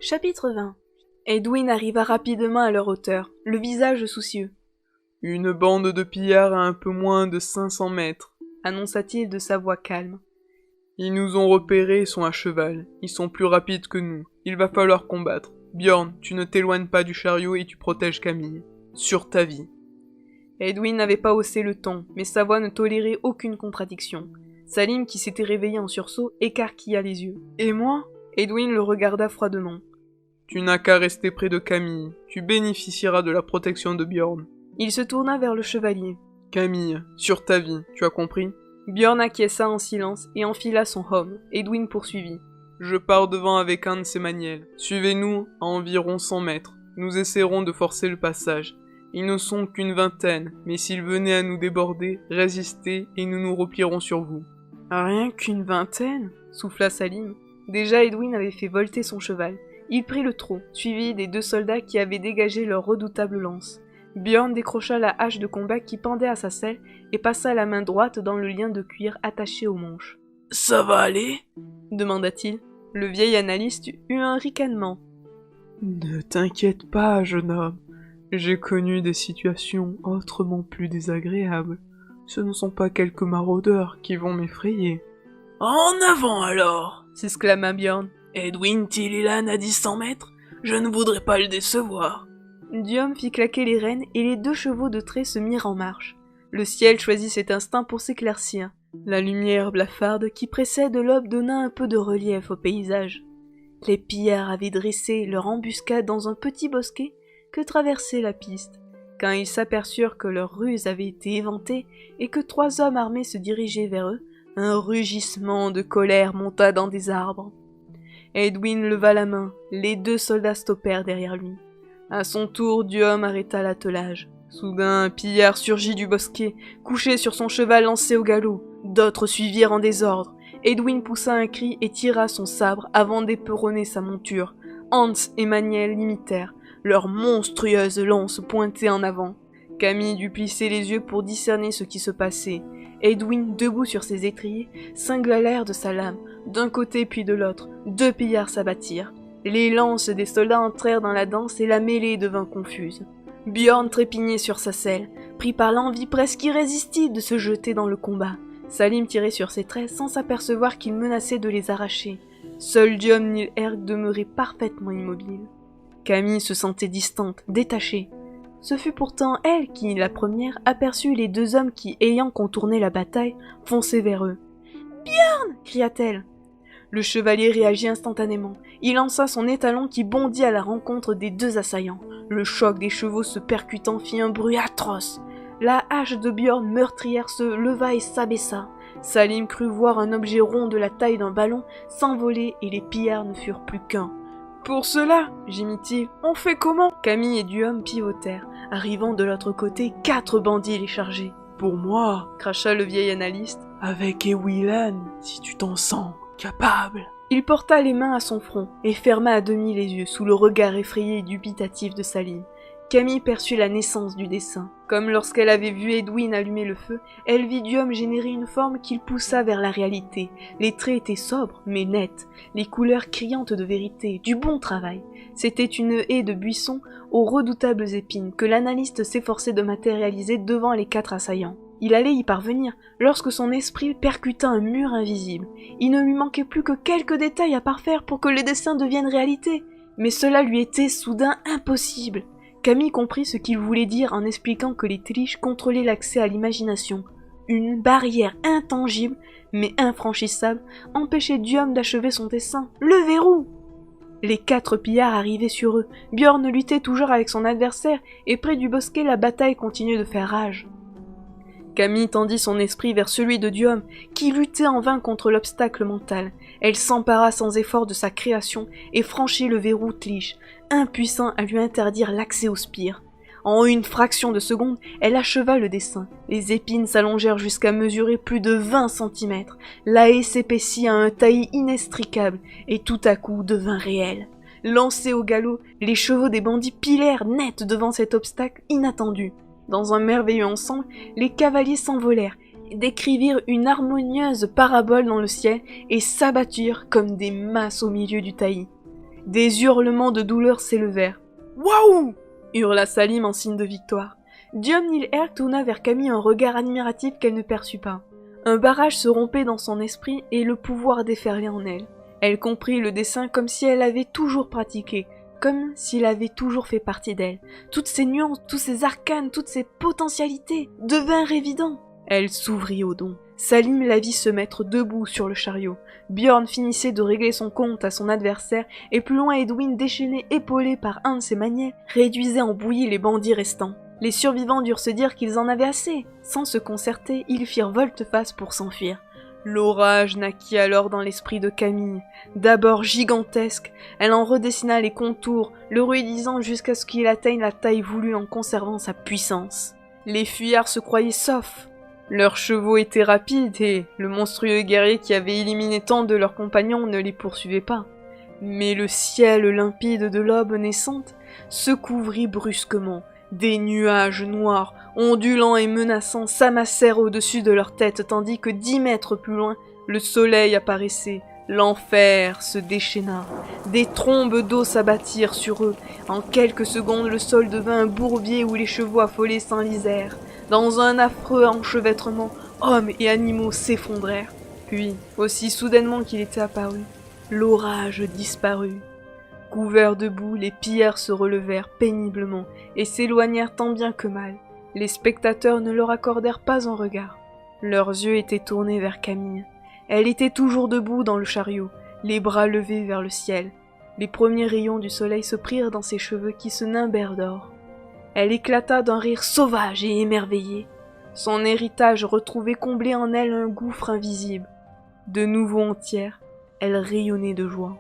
Chapitre 20. Edwin arriva rapidement à leur hauteur, le visage soucieux. « Une bande de pillards à un peu moins de 500 mètres, » annonça-t-il de sa voix calme. « Ils nous ont repérés et sont à cheval. Ils sont plus rapides que nous. Il va falloir combattre. Bjorn, tu ne t'éloignes pas du chariot et tu protèges Camille. Sur ta vie. » Edwin n'avait pas haussé le ton, mais sa voix ne tolérait aucune contradiction. Salim, qui s'était réveillé en sursaut, écarquilla les yeux. « Et moi ?» Edwin le regarda froidement. « Tu n'as qu'à rester près de Camille. Tu bénéficieras de la protection de Bjorn. » Il se tourna vers le chevalier. « Camille, sur ta vie, tu as compris ?» Bjorn acquiesça en silence et enfila son homme. Edwin poursuivit. « Je pars devant avec Hans et Maniel. Suivez-nous à environ 100 mètres. Nous essaierons de forcer le passage. Ils ne sont qu'une vingtaine, mais s'ils venaient à nous déborder, résistez et nous nous replierons sur vous. » « Rien qu'une vingtaine ?» souffla Salim. Déjà Edwin avait fait volter son cheval. Il prit le trot, suivi des 2 soldats qui avaient dégagé leur redoutable lance. Bjorn décrocha la hache de combat qui pendait à sa selle et passa la main droite dans le lien de cuir attaché au manche. « Ça va aller ?» demanda-t-il. Le vieil analyste eut un ricanement. « Ne t'inquiète pas, jeune homme. J'ai connu des situations autrement plus désagréables. Ce ne sont pas quelques maraudeurs qui vont m'effrayer. »« En avant alors !» s'exclama Bjorn. « Edwin Tillilan à 100 mètres. Je ne voudrais pas le décevoir. » Diom fit claquer les rênes et les 2 chevaux de trait se mirent en marche. Le ciel choisit cet instant pour s'éclaircir. La lumière blafarde qui précède l'aube donna un peu de relief au paysage. Les pillards avaient dressé leur embuscade dans un petit bosquet que traversait la piste. Quand ils s'aperçurent que leur ruse avait été éventée et que 3 hommes armés se dirigeaient vers eux, un rugissement de colère monta dans des arbres. Edwin leva la main, les 2 soldats stoppèrent derrière lui. À son tour, Diom arrêta l'attelage. Soudain, un pillard surgit du bosquet, couché sur son cheval lancé au galop. D'autres suivirent en désordre. Edwin poussa un cri et tira son sabre avant d'éperonner sa monture. Hans et Maniel l'imitèrent, leurs monstrueuses lances pointées en avant. Camille dut plisser les yeux pour discerner ce qui se passait. Edwin, debout sur ses étriers, cingla l'air de sa lame. D'un côté puis de l'autre, 2 pillards s'abattirent. Les lances des soldats entrèrent dans la danse et la mêlée devint confuse. Bjorn trépignait sur sa selle, pris par l'envie presque irrésistible de se jeter dans le combat. Salim tirait sur ses traits sans s'apercevoir qu'il menaçait de les arracher. Seul Diom Nilherg demeurait parfaitement immobile. Camille se sentait distante, détachée. Ce fut pourtant elle qui, la première, aperçut les 2 hommes qui, ayant contourné la bataille, fonçaient vers eux. « Bjorn !» cria-t-elle. Le chevalier réagit instantanément. Il lança son étalon qui bondit à la rencontre des 2 assaillants. Le choc des chevaux se percutant fit un bruit atroce. La hache de Bjorn meurtrière se leva et s'abaissa. Salim crut voir un objet rond de la taille d'un ballon s'envoler et les pillards ne furent plus qu'un. « Pour cela, gémit-il, on fait comment ?» Camille et Diom pivotèrent, arrivant de l'autre côté 4 bandits les charger. « Pour moi, cracha le vieil analyste, avec Ewilan, si tu t'en sens capable. » Il porta les mains à son front et ferma à demi les yeux sous le regard effrayé et dubitatif de Salim. Camille perçut la naissance du dessein. Comme lorsqu'elle avait vu Edwin allumer le feu, elle vit Diom générer une forme qu'il poussa vers la réalité. Les traits étaient sobres, mais nets, les couleurs criantes de vérité, du bon travail. C'était une haie de buissons aux redoutables épines que l'analyste s'efforçait de matérialiser devant les 4 assaillants. Il allait y parvenir, lorsque son esprit percuta un mur invisible. Il ne lui manquait plus que quelques détails à parfaire pour que le dessin devienne réalité. Mais cela lui était soudain impossible. Camille comprit ce qu'il voulait dire en expliquant que les Tlish contrôlaient l'accès à l'imagination. Une barrière intangible, mais infranchissable, empêchait Diom d'achever son dessein. Le verrou! Les 4 pillards arrivaient sur eux. Bjorn luttait toujours avec son adversaire, et près du bosquet, la bataille continuait de faire rage. Camille tendit son esprit vers celui de Diom, qui luttait en vain contre l'obstacle mental. Elle s'empara sans effort de sa création et franchit le verrou Tlish, impuissant à lui interdire l'accès au spire. En une fraction de seconde, elle acheva le dessin. Les épines s'allongèrent jusqu'à mesurer plus de 20 cm. La haie s'épaissit à un taillis inextricable et tout à coup devint réelle. Lancés au galop, les chevaux des bandits pilèrent net devant cet obstacle inattendu. Dans un merveilleux ensemble, les cavaliers s'envolèrent, décrivirent une harmonieuse parabole dans le ciel et s'abatturent comme des masses au milieu du taillis. Des hurlements de douleur s'élevèrent. « Waouh !» hurla Salim en signe de victoire. Diom Nil-Erg tourna vers Camille un regard admiratif qu'elle ne perçut pas. Un barrage se rompait dans son esprit et le pouvoir déferlait en elle. Elle comprit le dessin comme si elle l'avait toujours pratiqué, comme s'il avait toujours fait partie d'elle. Toutes ces nuances, tous ces arcanes, toutes ces potentialités devinrent évidents. Elle s'ouvrit au don. Salim la vit se mettre debout sur le chariot. Bjorn finissait de régler son compte à son adversaire, et plus loin Edwin, déchaîné, épaulé par un de ses manières, réduisait en bouillie les bandits restants. Les survivants durent se dire qu'ils en avaient assez. Sans se concerter, ils firent volte-face pour s'enfuir. L'orage naquit alors dans l'esprit de Camille. D'abord gigantesque, elle en redessina les contours, le ruidisant jusqu'à ce qu'il atteigne la taille voulue en conservant sa puissance. Les fuyards se croyaient saufs. Leurs chevaux étaient rapides et le monstrueux guerrier qui avait éliminé tant de leurs compagnons ne les poursuivait pas. Mais le ciel limpide de l'aube naissante se couvrit brusquement. Des nuages noirs, ondulants et menaçants, s'amassèrent au-dessus de leur tête, tandis que 10 mètres plus loin, le soleil apparaissait. L'enfer se déchaîna. Des trombes d'eau s'abattirent sur eux. En quelques secondes, le sol devint un bourbier où les chevaux affolés s'enlisèrent. Dans un affreux enchevêtrement, hommes et animaux s'effondrèrent. Puis, aussi soudainement qu'il était apparu, l'orage disparut. Couverts de boue, les pillards se relevèrent péniblement et s'éloignèrent tant bien que mal. Les spectateurs ne leur accordèrent pas un regard. Leurs yeux étaient tournés vers Camille. Elle était toujours debout dans le chariot, les bras levés vers le ciel. Les premiers rayons du soleil se prirent dans ses cheveux qui se nimbèrent d'or. Elle éclata d'un rire sauvage et émerveillé. Son héritage retrouvé comblait en elle un gouffre invisible. De nouveau entière, elle rayonnait de joie.